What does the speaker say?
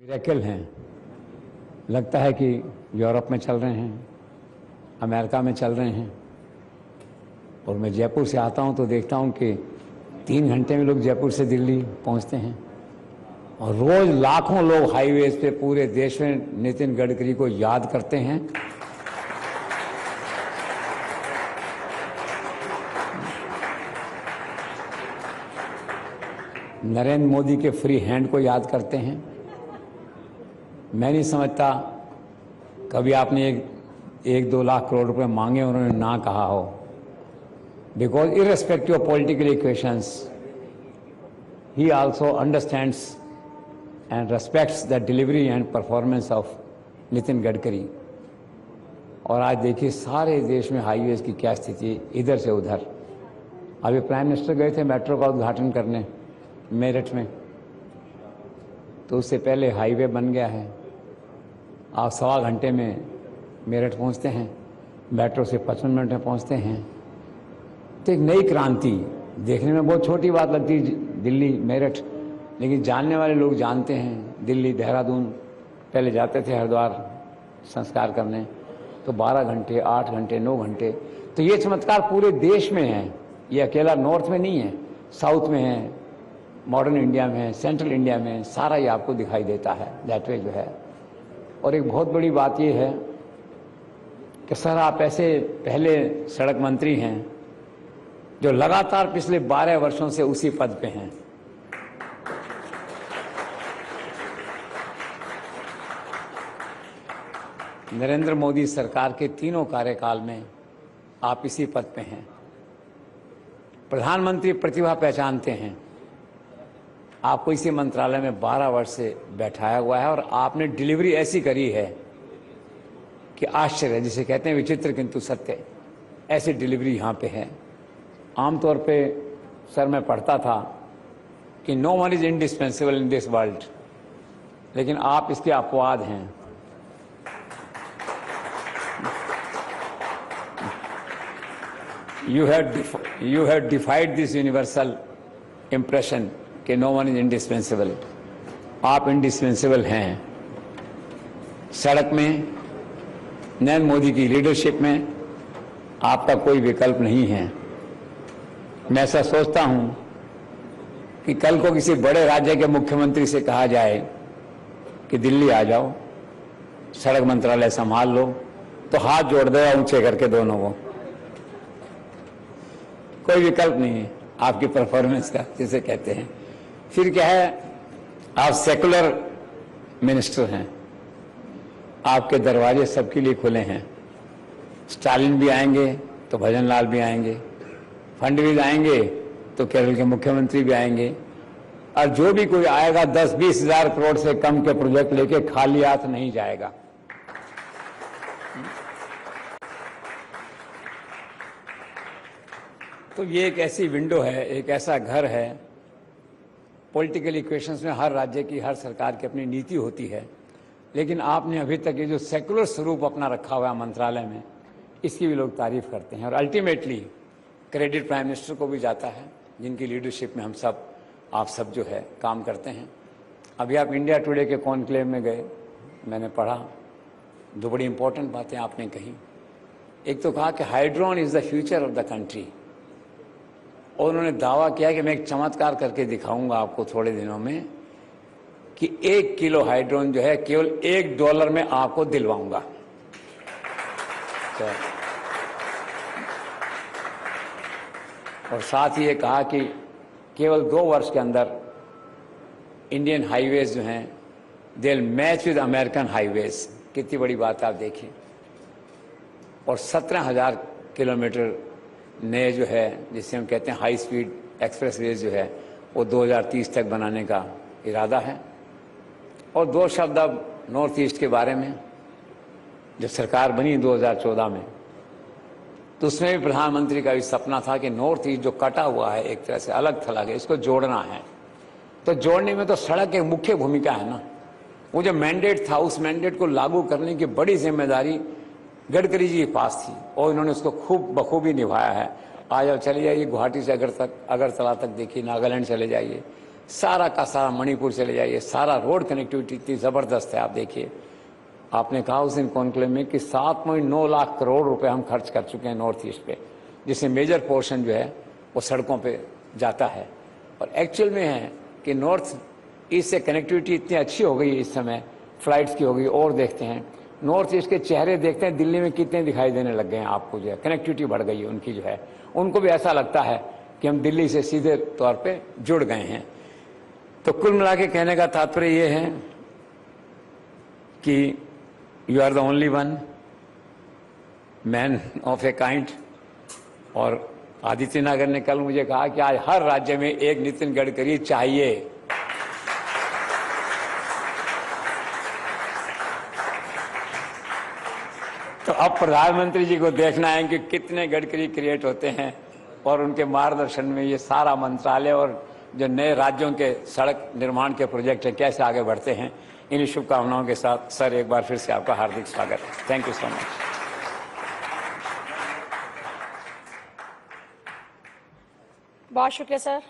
Miracle हैं। लगता है कि यूरोप में चल रहे हैं, अमेरिका में चल रहे हैं। और मैं जयपुर से आता हूं तो देखता हूं कि 3 घंटे में लोग जयपुर से दिल्ली पहुंचते हैं और रोज लाखों लोग हाईवेज पे पूरे देश में नितिन गडकरी को याद करते हैं। नरेंद्र मोदी के फ्री हैंड को याद करते हैं। मैं नहीं समझता कभी आपने एक 2 लाख करोड़ रुपए मांगे उन्होंने ना कहा हो, because irrespective of political equations he also understands and respects the delivery and performance of Nitin Gadkari. और आज देखिए सारे देश में हाईवेज की क्या स्थिति है, इधर से उधर। अभी प्राइम मिनिस्टर गए थे मेट्रो का उद्घाटन करने मेरठ में, तो उससे पहले हाईवे बन गया है। आप 1.25 घंटे में मेरठ पहुंचते हैं, मेट्रो से 55 मिनट में पहुंचते हैं। तो एक नई क्रांति, देखने में बहुत छोटी बात लगती है दिल्ली मेरठ, लेकिन जानने वाले लोग जानते हैं। दिल्ली देहरादून पहले जाते थे हरिद्वार संस्कार करने, तो 12 घंटे 8 घंटे 9 घंटे। तो ये चमत्कार पूरे देश में है, ये अकेला नॉर्थ में नहीं है, साउथ में है, मॉडर्न इंडिया में है, सेंट्रल इंडिया में, सारा ये आपको दिखाई देता है दैट वे जो है। और एक बहुत बड़ी बात ये है कि सर आप ऐसे पहले सड़क मंत्री हैं जो लगातार पिछले 12 वर्षों से उसी पद पे हैं। नरेंद्र मोदी सरकार के तीनों कार्यकाल में आप इसी पद पे हैं। प्रधानमंत्री प्रतिभा पहचानते हैं, आपको इसी मंत्रालय में 12 वर्ष से बैठाया हुआ है और आपने डिलीवरी ऐसी करी है कि आश्चर्य, जिसे कहते हैं विचित्र किंतु सत्य, ऐसी डिलीवरी यहाँ पे है। आमतौर पे सर मैं पढ़ता था कि no one is indispensable in this world, लेकिन आप इसके अपवाद हैं। You have defied this universal impression कि नो वन इज इंडिस्पेंसिबल। आप इंडिस्पेंसिबल हैं। सड़क में नरेंद्र मोदी की लीडरशिप में आपका कोई विकल्प नहीं है। मैं ऐसा सोचता हूं कि कल को किसी बड़े राज्य के मुख्यमंत्री से कहा जाए कि दिल्ली आ जाओ, सड़क मंत्रालय संभाल लो, तो हाथ जोड़ देगा ऊंचे करके दोनों को। कोई विकल्प नहीं है आपकी परफॉर्मेंस का, जिसे कहते हैं। फिर क्या है, आप सेकुलर मिनिस्टर हैं, आपके दरवाजे सबके लिए खुले हैं। स्टालिन भी आएंगे तो भजन लाल भी आएंगे, फडणवीस आएंगे तो केरल के मुख्यमंत्री भी आएंगे, और जो भी कोई आएगा 10-20 हजार करोड़ से कम के प्रोजेक्ट लेके खाली हाथ नहीं जाएगा। तो ये एक ऐसी विंडो है, एक ऐसा घर है। पॉलिटिकल इक्वेशंस में हर राज्य की, हर सरकार की अपनी नीति होती है, लेकिन आपने अभी तक ये जो सेकुलर स्वरूप अपना रखा हुआ है मंत्रालय में, इसकी भी लोग तारीफ करते हैं। और अल्टीमेटली क्रेडिट प्राइम मिनिस्टर को भी जाता है, जिनकी लीडरशिप में हम सब, आप सब जो है काम करते हैं। अभी आप इंडिया टुडे के कॉन्क्लेव में गए, मैंने पढ़ा, 2 बड़ी इंपॉर्टेंट बातें आपने कही। एक तो कहा कि hydrogen is the future of the country, और उन्होंने दावा किया कि मैं एक चमत्कार करके दिखाऊंगा आपको थोड़े दिनों में कि 1 किलो हाइड्रोन जो है केवल $1 में आपको दिलवाऊंगा। तो और साथ ही ये कहा कि केवल 2 वर्ष के अंदर इंडियन हाईवेज जो हैं they will match with American highways. कितनी बड़ी बात आप देखिए। और 17,000 किलोमीटर नए जो है, जिसे हम कहते हैं हाई स्पीड एक्सप्रेसवेज जो है, वो 2030 तक बनाने का इरादा है। और 2 शब्द अब नॉर्थ ईस्ट के बारे में। जब सरकार बनी 2014 में, तो उसमें भी प्रधानमंत्री का भी सपना था कि नॉर्थ ईस्ट जो कटा हुआ है, एक तरह से अलग थलग है, इसको जोड़ना है। तो जोड़ने में तो सड़क एक मुख्य भूमिका है ना। वो जो मैंडेट था, उस मैंडेट को लागू करने की बड़ी जिम्मेदारी गडकरी जी के पास थी, और इन्होंने उसको खूब बखूबी निभाया है। आज आप चले जाइए गुवाहाटी से अगरतला तक देखिए, नागालैंड चले जाइए, सारा का सारा मणिपुर चले जाइए, सारा रोड कनेक्टिविटी इतनी ज़बरदस्त है। आप देखिए, आपने कहा उस दिन कॉन्क्लेव में कि 7.9 लाख करोड़ रुपए हम खर्च कर चुके हैं नॉर्थ ईस्ट पे, जिसमें मेजर पोर्शन जो है वो सड़कों पे जाता है। और एक्चुअल में है कि नॉर्थ ईस्ट से कनेक्टिविटी इतनी अच्छी हो गई है इस समय, फ्लाइट्स की हो गई। और देखते हैं नॉर्थ ईस्ट के चेहरे, देखते हैं दिल्ली में कितने दिखाई देने लग गए हैं आपको, जो है कनेक्टिविटी बढ़ गई है उनकी, जो है उनको भी ऐसा लगता है कि हम दिल्ली से सीधे तौर पे जुड़ गए हैं। तो कुल मिला के कहने का तात्पर्य ये है कि you are the only one man of a kind. और आदित्यनागर ने कल मुझे कहा कि आज हर राज्य में एक नितिन गडकरी चाहिए। तो अब प्रधानमंत्री जी को देखना है कि कितने गडकरी क्रिएट होते हैं और उनके मार्गदर्शन में ये सारा मंत्रालय और जो नए राज्यों के सड़क निर्माण के प्रोजेक्ट हैं कैसे आगे बढ़ते हैं। इन शुभकामनाओं के साथ सर एक बार फिर से आपका हार्दिक स्वागत है। Thank you so much. बहुत शुक्रिया सर।